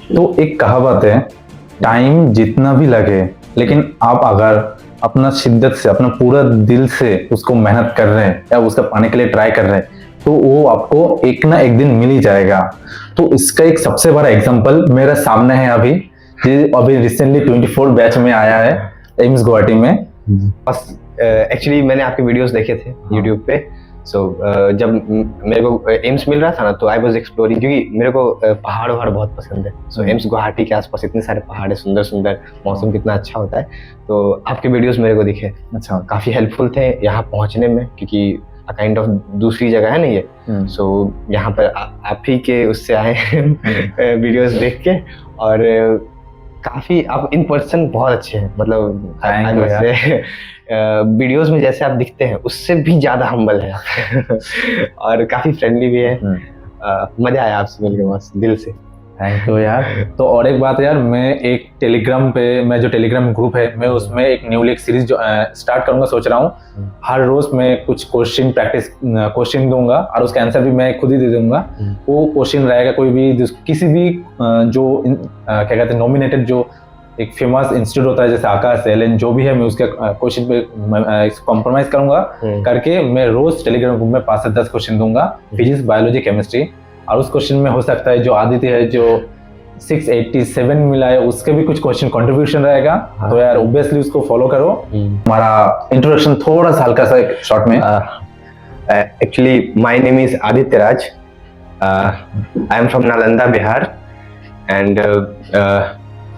तो एक कहावत है, टाइम जितना भी लगे, लेकिन आप अगर अपना शिद्दत से, अपना पूरा दिल से उसको मेहनत कर रहे हैं या उसका पाने के लिए ट्राई कर रहे हैं, तो वो आपको एक ना एक दिन मिल ही जाएगा। तो इसका एक सबसे बड़ा एग्जांपल मेरे सामने है अभी, अभी रिसेंटली 24 बैच में आया है एम्स गुवाहाटी में। एक्चुअली मैंने आपके वीडियोस देखे थे यूट्यूब पे। जब मेरे को एम्स मिल रहा था ना, तो आई वाज एक्सप्लोरिंग, क्योंकि मेरे को पहाड़ बहुत पसंद है। एम्स गुवाहाटी के आसपास इतने सारे पहाड़ है, सुंदर सुंदर, मौसम कितना अच्छा होता है। तो आपके वीडियोस मेरे को दिखे, अच्छा, काफ़ी हेल्पफुल थे यहाँ पहुँचने में, क्योंकि काइंड ऑफ दूसरी जगह है ना ये। यहाँ पर आप ही के उससे आए वीडियोस देख के, और काफ़ी आप इन पर्सन बहुत अच्छे हैं। मतलब वीडियोस में जैसे आप दिखते हैं उससे भी ज़्यादा हम्बल है आप और काफ़ी फ्रेंडली भी है। मज़ा आया आपसे मिलकर, बस दिल से। थैंक यू यार। तो और एक बात यार, मैं एक टेलीग्राम पे, मैं जो टेलीग्राम ग्रुप है, मैं उसमें एक न्यूली एक सीरीज जो स्टार्ट करूंगा सोच रहा हूँ। हर रोज मैं कुछ क्वेश्चन दूंगा और उसका आंसर भी मैं खुद ही दे दूंगा। वो क्वेश्चन रहेगा कोई भी, किसी भी जो क्या कहते हैं नॉमिनेटेड, जो एक फेमस इंस्टीट्यूट होता है जैसे आकाश, एलन, जो भी है, मैं उसके क्वेश्चन पे कॉम्प्रोमाइज करूंगा करके मैं रोज टेलीग्राम ग्रुप में 5 से 10 क्वेश्चन दूंगा, फिजिक्स, बायोलॉजी, केमिस्ट्री। और उस क्वेश्चन में हो सकता है जो आदित्य है जो 687 मिला है, उसके भी कुछ क्वेश्चन कंट्रीब्यूशन रहेगा। तो यार ऑब्वियसली उसको फॉलो करो। हमारा इंट्रोडक्शन थोड़ा सा हल्का सा एक शॉर्ट में। Actually my name is Aditya Raj. I am from Nalanda, Bihar, and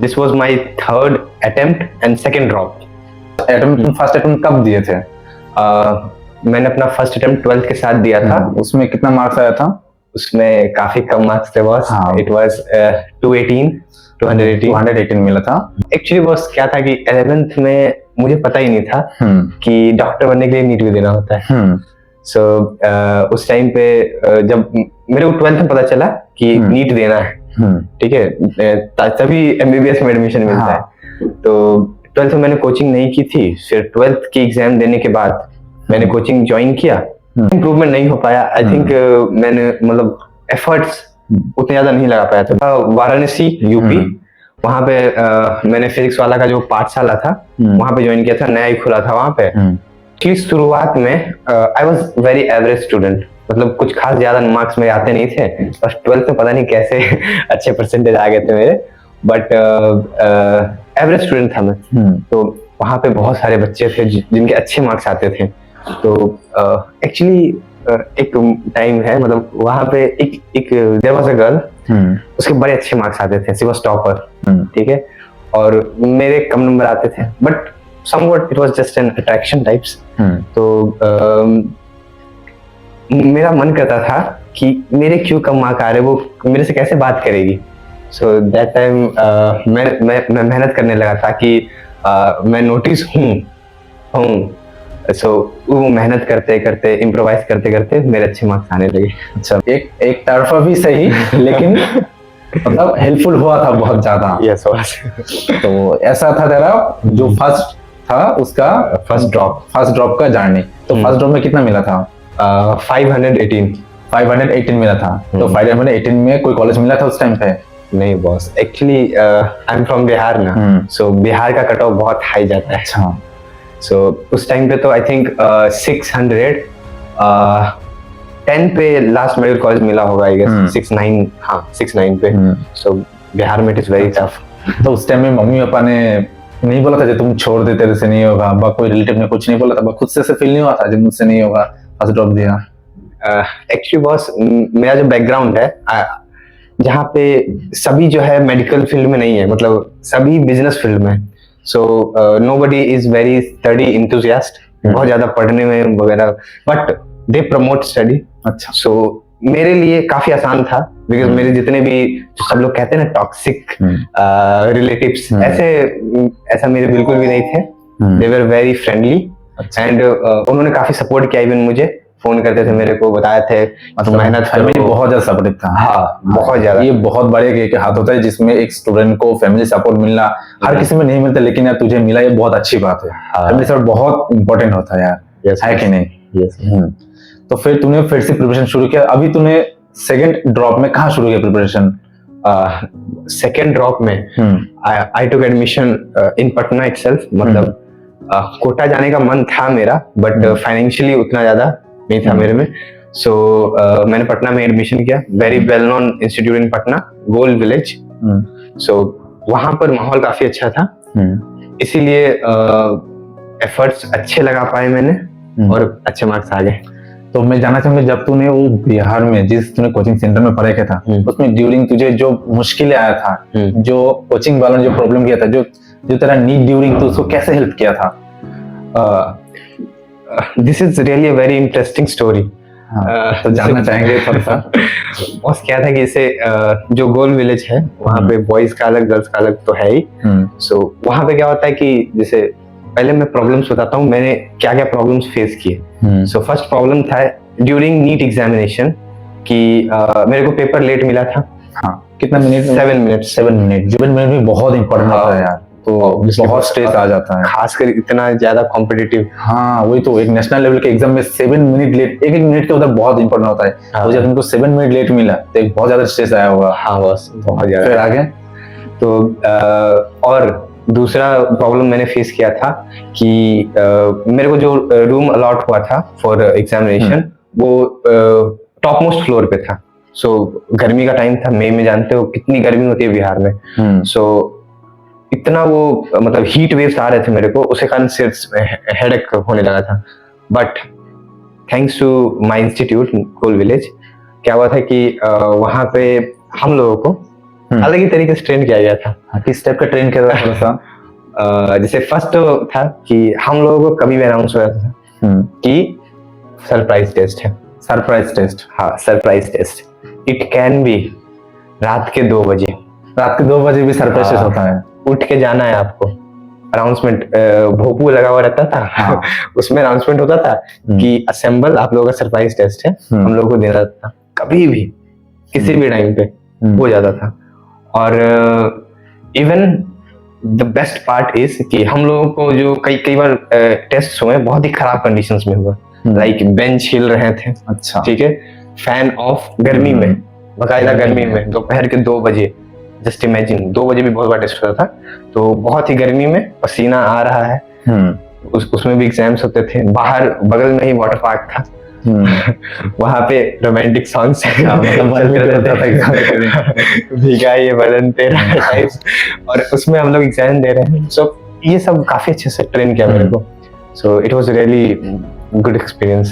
this was my third attempt and second drop. First attempt कब दिए थे? मैंने अपना फर्स्ट अटेम्प्ट 12th के साथ दिया था। उसमें कितना मार्क्स आया था? उसमें काफी कम मार्क्स थे बॉस। इट वाज 218 मिला था। एक्चुअली बॉस क्या था कि 11th में मुझे पता ही नहीं था कि डॉक्टर बनने के लिए नीट भी देना होता है। उस टाइम पे जब मेरे को 12th में पता चला कि नीट देना है, ठीक है, तभी एमबीबीएस में एडमिशन मिलता है। तो 12th में मैंने कोचिंग नहीं की थी। फिर 12th की एग्जाम देने के बाद मैंने कोचिंग ज्वाइन किया। इम्प्रूवमेंट नहीं हो पाया। आई थिंक मैंने मतलब एफर्ट्स उतने ज्यादा नहीं लगा पाया था। वाराणसी, यूपी, वहां पे मैंने फिजिक्स वाला का जो पाठशाला था वहां पे ज्वाइन किया था, नया ही खुला था वहां पे। कि शुरुआत में I was very average student, मतलब कुछ खास ज्यादा मार्क्स मेरे आते नहीं थे। बस 12th में पता नहीं कैसे अच्छे परसेंटेज आ गए थे मेरे, बट एवरेज स्टूडेंट था मैं। तो वहां पे बहुत सारे बच्चे थे जिनके अच्छे मार्क्स आते थे। तो एक्चुअली एक टाइम है, मतलब वहां पे एक देयर वाज अ गर्ल, उसके बड़े अच्छे मार्क्स आते थे, शी वाज टॉपर, ठीक है, और मेरे कम नंबर आते थे, but somewhat it was just an attraction types. तो मेरा मन करता था कि मेरे क्यों कम मार्क आ रहे, वो मेरे से कैसे बात करेगी। सो दैट टाइम मैं मेहनत करने लगा था कि मैं नोटिस हूँ। सो वो मेहनत करते करते, इम्प्रोवाइज करते करते मेरे अच्छे मार्क्स आने लगे। अच्छा, एक तरफा भी सही, लेकिन मतलब हेल्पफुल हुआ था बहुत ज्यादा। यस तो ऐसा था तेरा जो फर्स्ट था उसका फर्स्ट ड्रॉप का जर्नी। तो फर्स्ट ड्रॉप में कितना मिला था? 518 मिला था। तो 518 में कोई कॉलेज मिला था उस टाइम पे? नहीं boss, actually I am from Bihar ना, सो बिहार का कट ऑफ बहुत हाई जाता है। अच्छा। सो उस टाइम पे तो आई थिंक 610 पे लास्ट मेडिकल कॉलेज मिला होगा, आई गेस 69 पे। सो बिहार में इट इज वेरी टफ। तो उस टाइम में मम्मी पापा ने नहीं बोला था कि तुम छोड़ दे, तेरे से नहीं होगा? कोई रिलेटिव ने कुछ नहीं बोला था? खुद से फील नहीं हुआ था जब मुझसे नहीं होगा, फर्स्ट ड्रॉप दिया? एक्चुअली बॉस, मेरा जो बैकग्राउंड है, जहाँ पे सभी जो है मेडिकल फील्ड में नहीं है, मतलब सभी बिजनेस फील्ड में। So nobody is very study enthusiast, बहुत ज्यादा पढ़ने में वगैरह, बट दे प्रमोट स्टडी। अच्छा। सो मेरे लिए काफी आसान था, बिकॉज मेरे जितने भी सब लोग कहते हैं ना टॉक्सिक रिलेटिव्स, ऐसा मेरे बिल्कुल भी नहीं थे। दे वर वेरी फ्रेंडली एंड उन्होंने काफी सपोर्ट किया। इवन मुझे फोन करते थे, मेरे को बताए थे मतलब मेहनत फैमिली बहुत ज्यादा सपोर्टिव था। हाँ, बहुत ज्यादा। ये बहुत बड़े एक हाथ होता है जिसमें एक स्टूडेंट को फैमिली सपोर्ट मिलना हर किसी में नहीं मिलता, लेकिन यार तुझे मिला, ये बहुत अच्छी बात है। फैमिली सपोर्ट बहुत इंपॉर्टेंट होता है यार, है कि नहीं? तो फिर तूने फिर से प्रिपरेशन शुरू किया। अभी तूने सेकंड ड्रॉप में कहाँ शुरू किया प्रिपरेशन? सेकेंड ड्रॉप में I took admission in Patna itself, मतलब कोटा जाने का मन था मेरा, बट फाइनेंशियली उतना ज्यादा नहीं था मेरे में। सो मैंने पटना में एडमिशन किया, very well known institute in Patna, goal village. So वहां पर माहौल काफी अच्छा था, इसीलिए एफर्ट्स अच्छे लगा पाए मैंने और अच्छे मार्क्स आ गए। तो मैं जानना चाहूंगा, जब तूने वो बिहार में जिस तूने कोचिंग सेंटर में पढ़ा था, उसमें ड्यूरिंग तुझे जो मुश्किलें आया था, जो कोचिंग वालों ने जो प्रॉब्लम किया था, जो तेरा नीट ड्यूरिंग, तो उसको कैसे हेल्प किया था? This is really a very interesting story. तो जानना चाहेंगे थोड़ा सा। बस क्या था कि इसे जो गोल विलेज है वहाँ पे बॉयज का अलग गर्ल्स का अलग तो है ही। सो वहाँ पे क्या होता है कि जैसे पहले मैं प्रॉब्लम्स बताता हूँ मैंने क्या क्या प्रॉब्लम्स फेस किए। सो फर्स्ट प्रॉब्लम था ड्यूरिंग नीट एग्जामिनेशन कि मेरे को पेपर लेट मिला था। हाँ, कितना मिनट? 7 मिनट। 7 मिनट 7 मिनट भी बहुत इंपॉर्टेंट होता है यार, तो बहुत स्ट्रेस आ जाता है, खासकर इतना ज्यादा कॉम्पिटिटिव। हाँ वही तो, एक नेशनल लेवल के एग्जाम में 7 मिनट लेट, एक मिनट के उधर बहुत इंपॉर्टेंट होता है। हाँ, तो जब तुमको 7 मिनट लेट मिला तो एक बहुत ज्यादा स्ट्रेस आया होगा। हाँ बस बहुत ज्यादा। फिर आगे तो और दूसरा प्रॉब्लम मैंने फेस किया था कि मेरे को जो रूम अलॉट हुआ था फॉर एग्जामिनेशन वो टॉप मोस्ट फ्लोर पे था। सो गर्मी का टाइम था, मई में जानते हो कितनी गर्मी होती है बिहार में। सो इतना वो मतलब हीट वेव्स आ रहे थे मेरे को, उसके कारण सिर हेडेक होने लगा था। But thanks to my institute goal village क्या हुआ था कि वहाँ पे हम लोगों को अलग ही तरीके से ट्रेन किया गया था। किस टाइप का ट्रेन किया था थोड़ा सा? जैसे फर्स्ट था कि हम लोगों को कभी भी अनाउंस हो जाता था कि सरप्राइज टेस्ट है। Surprise test? हाँ surprise test. It can be रात के 2 बजे। रात के 2 बजे भी सरप्राइज टेस्ट होता है? उठ के जाना है आपको। अनाउंसमेंट भोपू लगा हुआ रहता था। हाँ। उसमें अनाउंसमेंट होता था कि असेंबल आप लोगों का सरप्राइज टेस्ट है, हम लोगों को देना था। कभी भी किसी भी टाइम पे हो जाता था। और even the best part is कि हम लोगों को जो कई बार टेस्ट हुए बहुत ही खराब कंडीशंस में हुआ, लाइक बेंच हिल रहे थे। अच्छा, ठीक है, फैन ऑफ, गर्मी में, बकायदा गर्मी में, दोपहर के 2 बजे। जस्ट इमेजिन 2 बजे भी बहुत बार टेस्ट होता था, तो बहुत ही गर्मी में पसीना आ रहा है। उसमें भी एग्जाम्स होते थे। बाहर बगल में ही वाटर पार्क था। वहां पे रोमांटिक सॉन्ग्स भीगा ये बदन तेरा टाइप्स, और उसमें हम लोग एग्जाम दे रहे हैं। सो ये सब काफी अच्छे से ट्रेन किया मेरे को। So it was really good experience.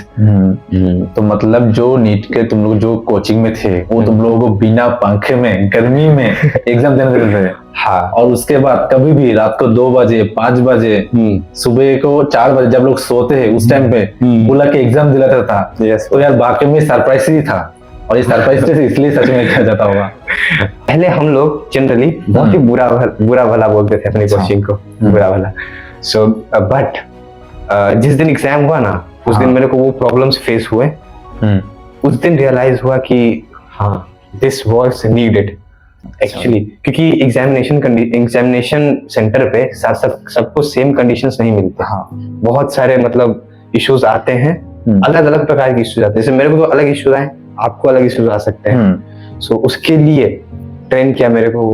तो मतलब जो नीट के तुम लोग जो कोचिंग में थे वो तुम लोगों को बिना पंखे में गर्मी में एग्जाम देने देते थे? हाँ। और उसके बाद कभी भी रात को 2 बजे 5 बजे सुबह को 4 बजे जब लोग सोते हैं उस टाइम पे बुला के एग्जाम दिलाता था। तो यार वाकई में सरप्राइज ही था, और ये सरप्राइज टेस्ट इसलिए सच में किया जाता होगा। पहले हम लोग जनरली बहुत ही बुरा भला बोलते थे अपनी कोचिंग को, बुरा भला। सो बट जिस दिन एग्जाम हुआ ना उस दिन मेरे को वो प्रॉब्लम्स फेस हुए। उस दिन रियलाइज हुआ कि हाँ दिस वाज नीडेड एक्चुअली, क्योंकि एग्जामिनेशन सेंटर पे सबको सेम कंडीशंस नहीं मिलते। हाँ, बहुत सारे मतलब इश्यूज आते हैं, अलग अलग प्रकार के इश्यूज आते हैं। जैसे मेरे को तो अलग इश्यूज आए, आपको अलग इश्यूज आ सकते हैं। सो उसके लिए ट्रेन किया मेरे को।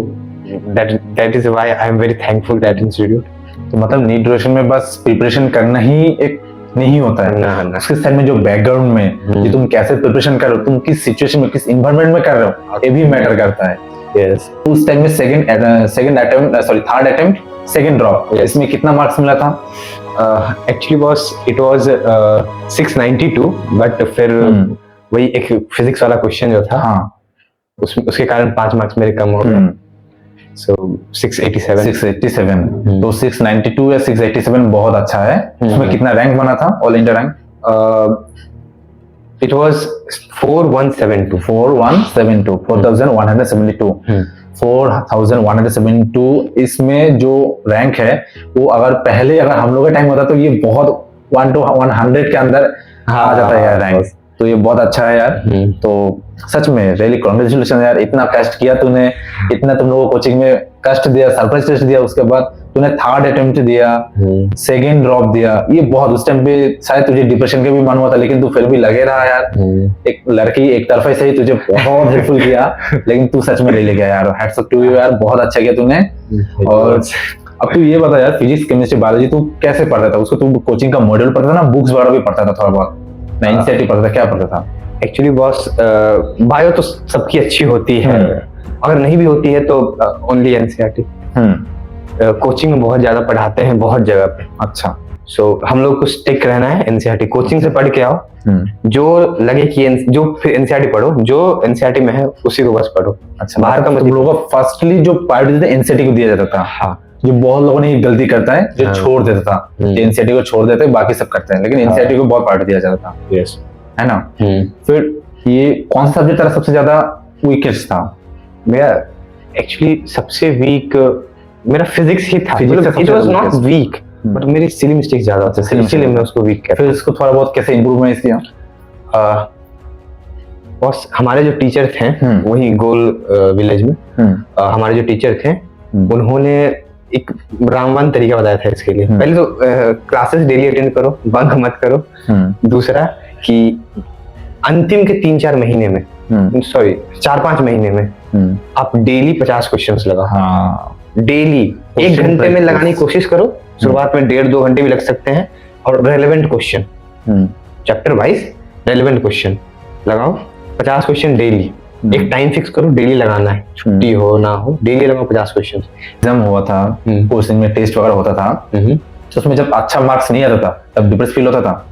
That is why I am very thankful that institute. तो मतलब नीट ग्रेजुएशन में बस प्रिपरेशन करना ही एक नहीं होता है ना, उसके साथ में जो बैकग्राउंड में कि तुम कैसे प्रिपरेशन कर रहे हो, तुम किस सिचुएशन में, किस एनवायरनमेंट में कर रहे हो, ये भी मैटर करता है। यस। उस टाइम में थर्ड अटेम्प्ट सेकंड ड्रॉप, इसमें कितना मार्क्स मिला था? Actually boss it was 692, but फिर वही एक फिजिक्स वाला क्वेश्चन जो था, हाँ, उसके कारण 5 मार्क्स मेरे कम हो गए। So 687। तो 692 या 687 बहुत अच्छा है। उसमें कितना रैंक बना था, all India rank? It was 4172। 4172। इसमें जो रैंक है वो अगर हम लोग का टाइम होता तो ये बहुत 1 to 100 के अंदर आ जाता है रैंक। तो ये बहुत अच्छा है यार। तो सच में रियली कांग्रेचुलेशन यार, इतना कष्ट किया तूने, इतना तुम लोगों को कोचिंग में कष्ट दिया, सरप्राइज टेस्ट दिया, उसके बाद तूने थर्ड अटेम्प्ट दिया, सेकंड ड्रॉप दिया। ये बहुत, उस टाइम पे शायद तुझे डिप्रेशन के भी मन हुआ था, लेकिन तू फिर भी लगे रहा यार। एक लड़की एक तरफा से ही तुझे बहुत हेल्पफुल किया, लेकिन तू सच में ले गया यार। हैट्स ऑफ टू यू यार, बहुत अच्छा किया तूने। और अब तू ये बता यार, फिजिक्स केमिस्ट्री बायोलॉजी तू कैसे पढ़ता था? उसको तू कोचिंग का मॉड्यूल पढ़ता था ना, बुक्स वगैरह भी पढ़ता था थोड़ा बहुत? ना एनसीईआरटी पढ़ता था, क्या पढ़ता था? एक्चुअली बॉस, बायो तो सबकी अच्छी होती है, अगर नहीं भी होती है तो ओनली एनसीईआरटी। कोचिंग में बहुत ज्यादा पढ़ाते हैं बहुत जगह पे। अच्छा। सो हम लोग को स्टिक रहना है एनसीईआरटी। कोचिंग से पढ़ के आओ, जो लगे कि जो फिर एनसीईआरटी पढ़ो, जो एनसीईआरटी में है उसी को बस पढ़ो। अच्छा, बाहर का मतलब लोगों को फर्स्टली जो प्रायोरिटी एनसीईआरटी को दिया जाता था। हाँ, जो बहुत लोगों ने ये गलती करता है, जो छोड़ देता था, एनसीईआरटी को छोड़ देते, बाकी सब करते हैं, लेकिन एनसीईआरटी को बहुत प्रायोरिटी दिया जाता था। यस, है ना? फिर ये कौन सा सब्जेक्ट तेरा सबसे ज्यादा वीकेस्ट था? मेरा एक्चुअली सबसे वीक मेरा फिजिक्स ही था। It was not weak, but मेरी सिली मिस्टेक ज्यादा होती है, इसलिए मैं उसको वीक कहता हूं। फिर इसको थोड़ा बहुत कैसे इंप्रूवमेंट किया? बस हमारे जो टीचर थे वही गोल विलेज में, हमारे जो टीचर थे उन्होंने एक रामबाण तरीका बताया था इसके लिए। पहले तो क्लासेस डेली अटेंड करो, बंक मत करो। दूसरा कि अंतिम के 3-4 महीने में, सॉरी 4-5 महीने में आप डेली 50 क्वेश्चंस लगाओ। हाँ, डेली 1 घंटे में लगाने की कोशिश करो। शुरुआत में 1.5-2 घंटे भी लग सकते हैं। और relevant question, chapter wise relevant question लगाओ, 50 क्वेश्चन डेली। एक टाइम फिक्स करो, डेली लगाना है, छुट्टी हो ना हो, डेली लगाओ 50 क्वेश्चन। एग्जाम हुआ था, कोचिंग में टेस्ट वगैरह होता था, तो उसमें जब अच्छा मार्क्स नहीं आता था तब डिप्रेस फील होता था?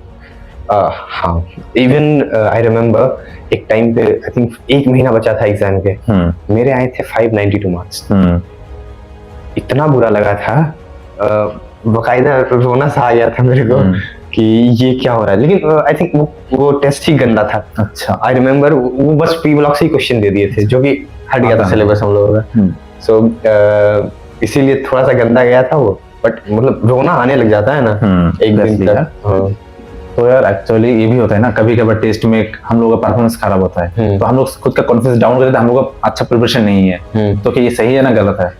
हाँ, इवन आई रिमेम्बर एक टाइम पे आई थिंक 1 महीना बचा था एग्जाम के, मेरे आए थे 592 मार्क्स। इतना बुरा लगा था, बकायदा रोना सा आ गया था मेरे को कि ये क्या हो रहा है। लेकिन आई थिंक वो टेस्ट ही गंदा था। अच्छा, आई रिमेम्बर वो बस प्री ब्लॉक से ही क्वेश्चन दे दिए थे, जो कि हट गया था सिलेबस हम लोगों का। सो इसीलिए थोड़ा सा गंदा गया था वो, बट मतलब रोना आने लग जाता है ना एक दिन तक। तो यार एक्चुअली ये भी होता है ना, कभी कभार टेस्ट में हम लोगों का परफॉर्मेंस खराब होता है, तो हम लोग खुद का कॉन्फिडेंस डाउन करते हैं, हम लोग का अच्छा प्रिपरेशन नहीं है। तो क्या ये सही है ना गलत है?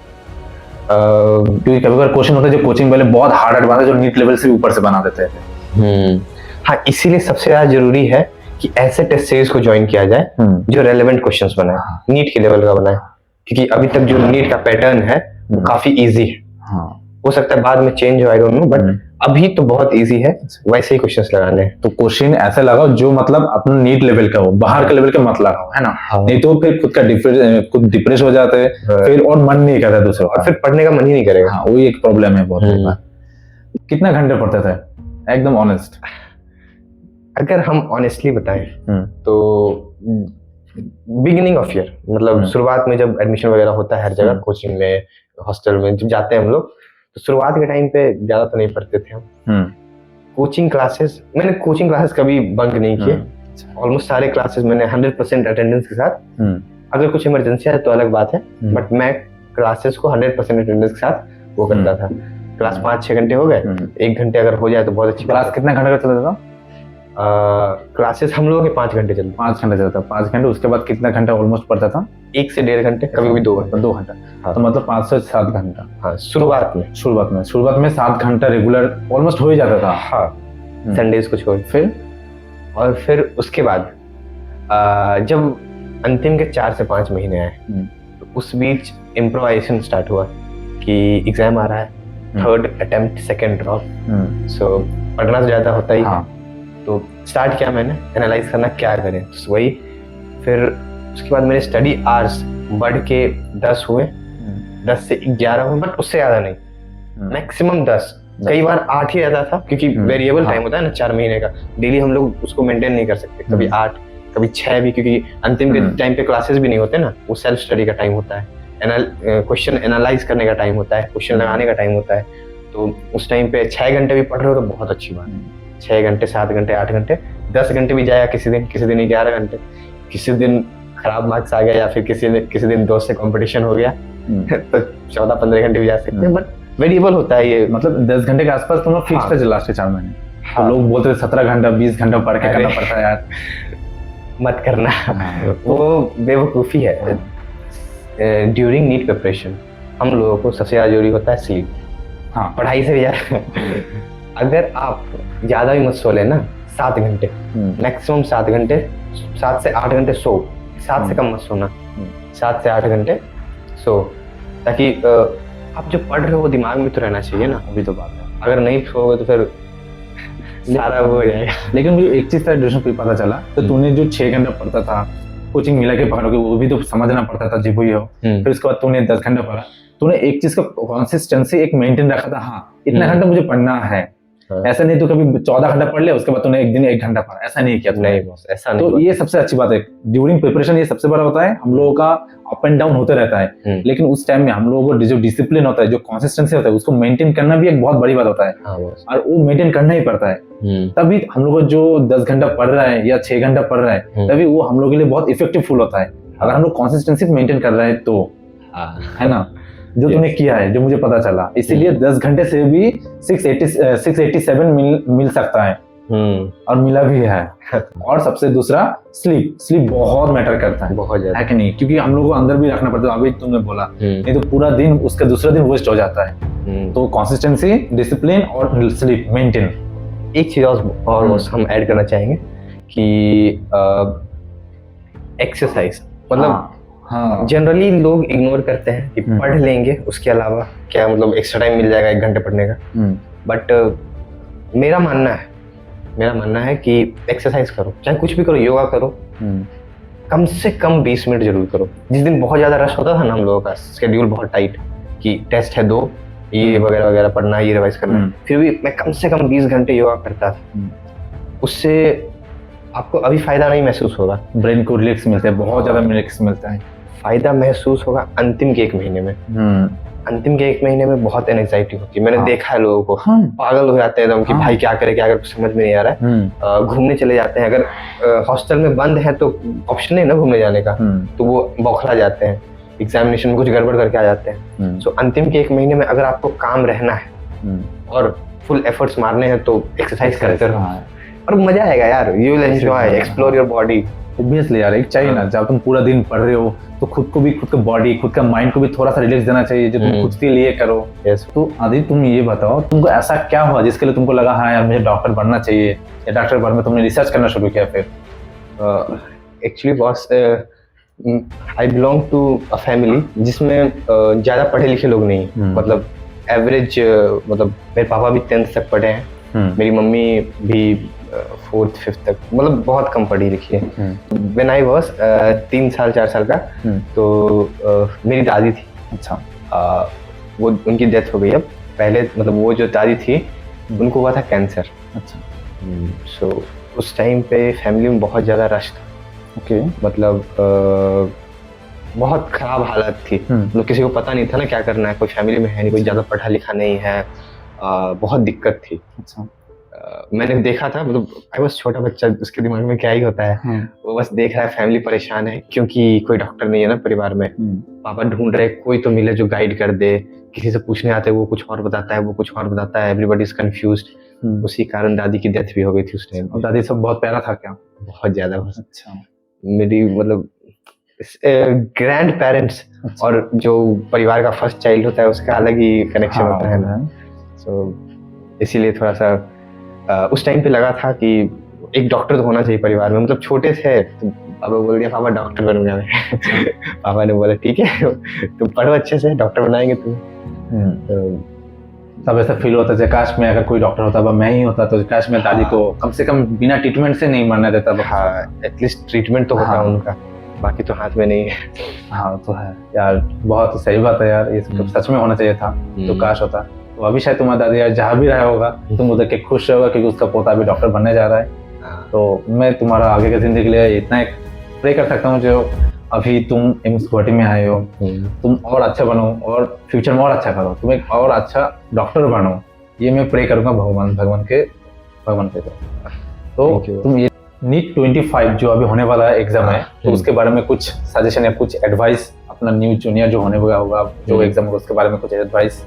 क्योंकि कभी कभार क्वेश्चन होते हैं जो कोचिंग वाले बहुत हार्ड बनते हैं, जो नीट लेवल से ऊपर से बना देते हैं। हाँ, इसीलिए सबसे ज्यादा जरूरी है कि ऐसे टेस्ट सीरीज को ज्वाइन किया जाए जो रेलेवेंट क्वेश्चंस बनाए, नीट के लेवल का बनाए। क्योंकि अभी तक जो नीट का पैटर्न है वो काफी इजी है। हो सकता है बाद में चेंज हो, आई डोंट नो, बट अभी तो बहुत इजी है, वैसे ही क्वेश्चंस लगाने हैं। तो क्वेश्चन ऐसे लगाओ जो मतलब अपना नीट लेवल का हो, बाहर के लेवल के मत लगाओ, है ना? नहीं तो फिर खुद डिप्रेस हो जाते हैं, फिर और मन नहीं करता दूसरों का, फिर पढ़ने का मन ही नहीं करेगा। हाँ, वही एक प्रॉब्लम है बहुत। कितना घंटे पढ़ते थे एकदम ऑनेस्ट? अगर हम ऑनेस्टली बताएं तो बिगिनिंग ऑफ ईयर, मतलब शुरुआत में जब एडमिशन वगैरह होता है हर जगह, कोचिंग में, हॉस्टल में जब जाते हैं हम लोग, तो शुरुआत के टाइम पे ज्यादा तो नहीं पढ़ते थे हम। कोचिंग क्लासेस, मैंने कोचिंग क्लासेस कभी बंक नहीं किए। ऑलमोस्ट सारे क्लासेस मैंने 100% अटेंडेंस के साथ, अगर कुछ इमरजेंसी है तो अलग बात है, बट मैं क्लासेस को 100% अटेंडेंस के साथ वो करता था। क्लास 5-6 घंटे हो गए, 1 घंटे अगर हो जाए तो बहुत अच्छी। क्लास कितना घंटे का चलता था? क्लासेस हम लोगों के 5 घंटे चलते। 5 घंटे चलता, 5 घंटे। उसके बाद कितना घंटा ऑलमोस्ट पढ़ता था? 1 से 1.5 घंटे, कभी कभी 2 घंटे। 2 घंटा। हाँ। तो मतलब 5 से 7 घंटा। हाँ, शुरुआत में 7 घंटा रेगुलर ऑलमोस्ट हो ही जाता था। हाँ, संडेज को छोड़। फिर उसके बाद जब अंतिम के 4 से 5 महीने आए, तो उस बीच इम्प्रोवाइजेशन स्टार्ट हुआ कि एग्जाम आ रहा है, 3rd अटेम्प्ट, 2nd ड्रॉप, सो पढ़ना तो ज्यादा होता ही। हाँ। तो स्टार्ट किया मैंने एनालाइज करना क्या करें, तो वही। फिर उसके बाद मेरे स्टडी आवर्स बढ़ के 10 हुए, 10 से 11 हुए, बट उससे ज्यादा नहीं, मैक्सिमम 10। कई बार 8 ही रहता था, क्योंकि वेरिएबल टाइम होता है ना 4 महीने का, डेली हम लोग उसको मेंटेन नहीं कर सकते। कभी 8, कभी 6 भी, क्योंकि अंतिम के टाइम पे क्लासेस भी नहीं होते ना, वो सेल्फ स्टडी का टाइम होता है, क्वेश्चन एनालाइज करने का टाइम होता है, क्वेश्चन लगाने का टाइम होता है। तो उस टाइम पे 6 घंटे भी पढ़ रहे हो तो बहुत अच्छी बात है। 6 घंटे, 7 घंटे, 8 घंटे, 10 घंटे भी जाएगा किसी दिन 11 घंटे, किसी दिन खराब मार्क्स आ गया, या फिर किसी दिन दोस्त से कंपटीशन हो गया तो 14-15 घंटे भी जा सकते हैं, बट वेरिएबल होता है ये। मतलब 10 घंटे के आसपास तुम लोग फिक्स थे लास्ट के 4 महीने? तो लोग बोलते थे 17 घंटा 20 घंटा पढ़ के करना पड़ता है यार। मत करना, वो बेवकूफ़ी है। ड्यूरिंग नीट प्रिपरेशन हम लोगों को सबसे ज़्यादा जरूरी होता है स्लीप। हाँ, पढ़ाई से भी ज़्यादा। अगर आप ज़्यादा भी मत सो लेना, 7 घंटे मैक्सिमम, 7 घंटे, 7 से 8 घंटे सो, 7 से कम मत सोना, 7 से 8 घंटे सो, ताकि आप जो पढ़ रहे हो वो दिमाग में तो रहना चाहिए ना। अभी तो बात है, अगर नहीं सोओगे तो फिर सारा वो हो जाएगा। लेकिन मुझे एक चीज था एजुकेशन पे पता चला, तो तूने जो 6 घंटा पढ़ता था, कोचिंग मिला के पढ़ोगे, वो भी तो समझना पड़ता था जी वही हो। फिर उसके बाद तूने 10 घंटा पढ़ा, तूने एक चीज का कंसिस्टेंसी एक मेंटेन रखा था, हाँ इतना घंटा मुझे पढ़ना है। ऐसा नहीं तो कभी 14 घंटा पढ़ ले, उसके बाद तूने एक दिन 1 घंटा पढ़ा, ऐसा नहीं किया। नहीं बॉस, ऐसा नहीं। तो ये सबसे अच्छी बात है ड्यूरिंग प्रिपरेशन, ये सबसे बड़ा होता है। हम लोगों का अप एंड डाउन होते रहता है, लेकिन उस टाइम में हम लोगों को जो डिसिप्लिन होता है, जो कंसिस्टेंसी होता है, उसको मेंटेन करना भी एक बहुत बड़ी बात होता है। और वो मेंटेन करना ही पड़ता है। तभी हम लोग जो 10 घंटा पढ़ रहा है या 6 घंटा पढ़ रहा है, तभी वो हम लोग के लिए बहुत इफेक्टिव फुल होता है, अगर हम लोग कंसिस्टेंसी मेंटेन कर रहे हैं तो, है ना। जो तुमने किया है, जो मुझे पता चला, इसीलिए 10 घंटे से भी 687 मिल सकता है, और मिला भी है। और सबसे दूसरा स्लीप बहुत मैटर करता है, बहुत ज्यादा, है कि नहीं, क्योंकि हम लोगों को अंदर भी रखना पड़ता है। अभी तुमने बोला, नहीं तो पूरा दिन उसके दूसरे दिन वेस्ट हो जाता है। तो कंसिस्टेंसी, डिसिप्लिन और स्लीप मेंटेन। एक चीज और हम ऐड करना चाहेंगे कि एक्सरसाइज, मतलब हाँ, जनरली लोग इग्नोर करते हैं कि पढ़ लेंगे, उसके अलावा क्या, मतलब एक्स्ट्रा टाइम मिल जाएगा 1 घंटे पढ़ने का। बट मेरा मानना है कि एक्सरसाइज करो, चाहे कुछ भी करो, योगा करो, कम से कम 20 मिनट जरूर करो। जिस दिन बहुत ज्यादा रश होता था ना, हम लोगों का शेड्यूल बहुत टाइट, कि टेस्ट है 2, ये वगैरह वगैरह पढ़ना, ये रिवाइज करना, फिर भी मैं कम से कम 20 घंटे योगा करता था। उससे आपको अभी फायदा नहीं महसूस होगा, ब्रेन को रिलैक्स मिलता है, बहुत ज्यादा रिलैक्स मिलता है। फायदा महसूस होगा अंतिम के 1 महीने में। अंतिम के 1 महीने में बहुत एंजाइटी होती है। मैंने देखा है लोगों को पागल हो जाते हैं एकदम कि भाई क्या करे क्या करे, समझ में नहीं आ रहा है। घूमने चले जाते हैं, अगर हॉस्टल में बंद है तो ऑप्शन नहीं ना घूमने जाने का, तो वो बौखला जाते हैं, एग्जामिनेशन में कुछ गड़बड़ करके आ जाते हैं। सो अंतिम के 1 महीने में अगर आपको काम रहना है और फुल एफर्ट्स मारने हैं तो एक्सरसाइज करते रहो, और मजा आएगा यार। You will enjoy, explore your body. Obviously यार, एक चाहिए ना, जब तुम पूरा दिन पढ़ रहे हो तो खुद को भी, खुद का बॉडी, खुद का माइंड को भी थोड़ा सा रिलैक्स देना चाहिए, जो तुम खुद के लिए करो। तो आदि, तुम ये बताओ, तुमको ऐसा क्या हुआ जिसके लिए तुमको लगा हाँ यार मुझे डॉक्टर बनना चाहिए, या डॉक्टर बनने में तुमने रिसर्च करना शुरू किया? फिर actually boss, I belong to a family जिसमें ज़्यादा पढ़े लिखे लोग नहीं, मतलब एवरेज, मतलब मेरे पापा भी 10th तक पढ़े हैं, मेरी मम्मी भी 4th 5th तक, मतलब बहुत कम पढ़ी लिखी है। व्हेन आई वाज 3 साल 4 साल का, तो मेरी दादी थी। अच्छा। वो, उनकी डेथ हो गई अब। पहले मतलब वो जो दादी थी उनको हुआ था कैंसर। अच्छा। सो उस टाइम पे फैमिली में बहुत ज़्यादा रश था। ओके। मतलब बहुत खराब हालत थी, मतलब किसी को पता नहीं था ना क्या करना है, कोई फैमिली में है नहीं, कोई ज़्यादा पढ़ा लिखा नहीं है, बहुत दिक्कत थी। अच्छा। मैंने देखा था, मतलब आई वाज छोटा बच्चा, उसके दिमाग में क्या ही होता है, वो बस देख रहा है फैमिली परेशान है क्योंकि कोई डॉक्टर नहीं है ना परिवार में। पापा ढूंढ रहे कोई तो मिले जो गाइड कर दे, किसी से पूछने आते वो कुछ और बताता है, वो कुछ और बताता है, एवरीबॉडी इज कंफ्यूज्ड। उसी कारण दादी की डेथ भी हो गई थी उस टाइम। दादी सब बहुत प्यारा था क्या? बहुत ज्यादा। अच्छा। मेरी मतलब ग्रैंड पेरेंट्स और जो परिवार का फर्स्ट चाइल्ड होता है उसका अलग ही कनेक्शन होता है ना। सो इसीलिए थोड़ा सा उस टाइम पे लगा था कि एक डॉक्टर तो होना चाहिए परिवार में। मतलब छोटे थे तो पापा बोल दिया पापा डॉक्टर बनूंगा मैं। पापा ने बोला ठीक है तुम पढ़ो अच्छे से, डॉक्टर बनाएंगे तुम्हें। तब ऐसा फील होता है काश में अगर कोई डॉक्टर होता, मैं ही होता, तो काश मैं दादी को कम से कम बिना ट्रीटमेंट से नहीं मरना देता। हाँ, एटलीस्ट ट्रीटमेंट तो होता उनका, बाकी तो हाथ में नहीं है। हाँ तो है यार, बहुत सही बात है यार, ये सच में होना चाहिए था, तो काश होता। तो अभी शायद तुम्हारा दादी यार जहाँ भी रहा होगा तुम उधर के खुश रहोगा क्योंकि उसका पोता भी डॉक्टर बनने जा रहा है। तो मैं तुम्हारा आगे की जिंदगी के लिए इतना एक प्रे कर सकता हूँ, जो अभी तुम एम्स गुवाहाटी में आए हो, तुम और अच्छा बनो और फ्यूचर में और अच्छा करो, तुम एक और अच्छा डॉक्टर बनो, ये मैं प्रे करूंगा भगवान के तो तुम ये नीट 25 जो अभी होने वाला है एग्जाम है, तो उसके बारे में कुछ सजेशन या कुछ एडवाइस अपना न्यू जूनियर जो होने वाला होगा जो एग्जाम होगा उसके बारे में कुछ एडवाइस?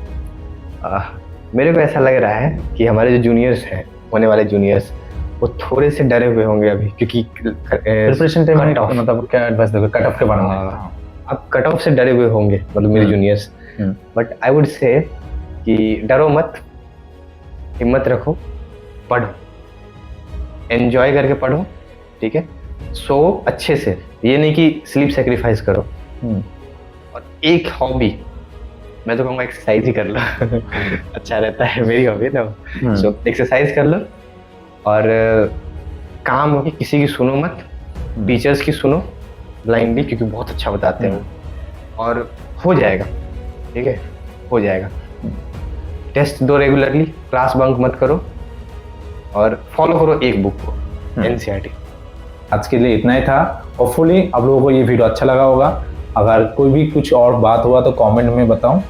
मेरे को ऐसा लग रहा है कि हमारे जो जूनियर्स हैं होने वाले जूनियर्स वो थोड़े से डरे हुए होंगे अभी, क्योंकि प्रिपरेशन टाइम में cut off। मतलब क्या एडवाइस दोगे कट ऑफ के बारे में? अब कट ऑफ से डरे हुए होंगे मतलब मेरे juniors, but I would say कि डरो मत, हिम्मत रखो, पढ़ो, एंजॉय करके पढ़ो, ठीक है। सो अच्छे से, ये नहीं कि स्लीप सेक्रीफाइस करो। और एक हॉबी मैं तो कहूँगा एक्सरसाइज ही कर लो अच्छा रहता है, मेरी हॉबी है ना। सो एक्सरसाइज कर लो और काम होगी किसी की सुनो मत, टीचर्स की सुनो ब्लाइंडली, क्योंकि बहुत अच्छा बताते हैं वो, और हो जाएगा, ठीक है, हो जाएगा। टेस्ट दो रेगुलरली, क्लास बंक मत करो और फॉलो करो एक बुक को, एनसीईआरटी। आज के लिए इतना ही था। होपफुली आप लोगों को ये वीडियो अच्छा लगा होगा। अगर कोई भी कुछ और बात हुआ तो कमेंट में बताऊं।